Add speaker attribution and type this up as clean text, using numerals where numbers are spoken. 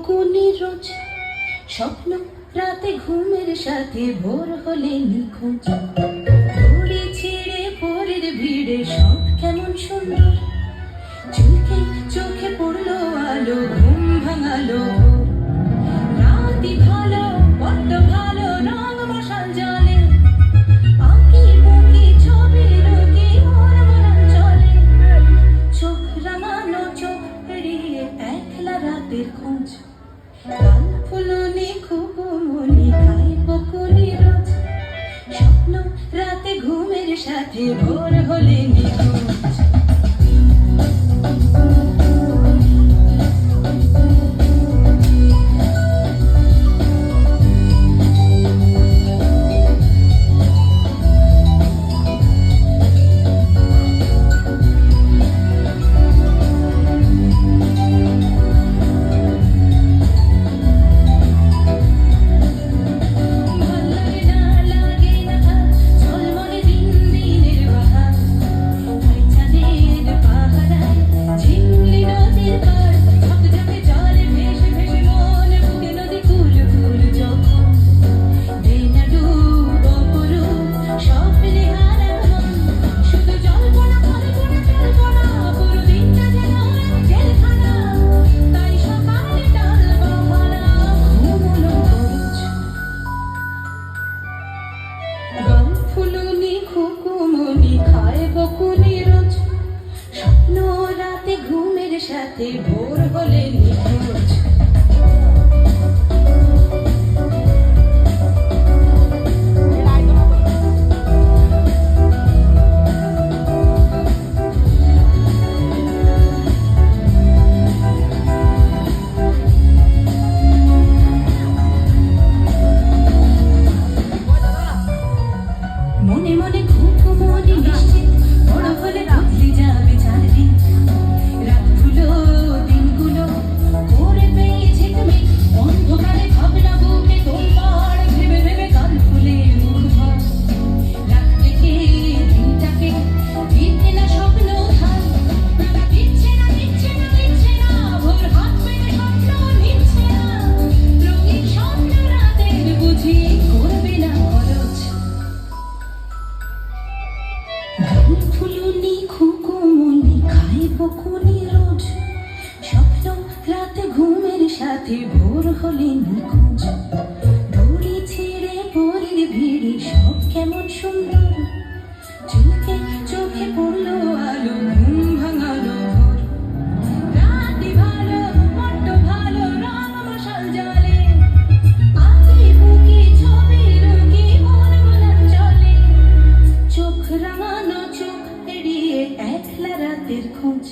Speaker 1: বকুনি রোজ স্বপ্ন রাতে ঘুমের সাথে ভোর হলে নিখোঁজ ঘুড়ি ছিঁড়ে পরের ভিড়ে সব কেমন সুন্দর চোখে চোখে পড়লো আলো ঘুম ভাঙালো রাতি ভালো বড্ড ভালো রং মশাল জলে আঁকি বুকি ছবি রোগে ওর মরণ চলে চোখ রাঙানো চোখ এড়িয়ে একলা রাতের খোঁজ কাল ফুলনি খুকুমনি খাই বকুনি রোজ স্বপ্ন রাতে ঘুমের সাথে ভোর হলে নিখোঁজ ফুলনি খুকুমনি খায় বকুনি রোজ স্বপ্ন রাতে ঘুমের সাথে ভোর হলে নিখোঁজ মনে মনে খুকুমনি নিশ্চিত বড় হলে বদলে যাবে চারদিন রাতগুলো দিনগুলো করে পেয়েছে তুমি অন্ধকারে ভাবনা বুকে তোলপাড় ভেবে ভেবে কাল ফুলে মুখ ভর রাত থেকে দিনটাকে দিতে না স্বপ্ন ধান দিচ্ছে না দিচ্ছে না দিচ্ছে না ভোর হাত পেতে স্বপ্ন নিচ্ছে না রঙিন স্বপ্ন রাতে বুঝি করবে না খরচ ফুলনি খুকুমনি খাই বকুনি রোজ স্বপ্ন রাতে ঘুমের সাথে ভোর হলে নিখোঁজ দড়ি ছিঁড়ে পরের ভিড়ে সব কেমন সুন্দর চোখে চোখে পড়লো আলো ঘুম ভাঙালো ভোর রাতি ভালো বড্ড ভালো রং মশাল জলে আঁকি বুকি ছবি রোগী ওর মরণ চলে চোখ রাঙানো চোখ এড়িয়ে একলা রাতের খোঁজ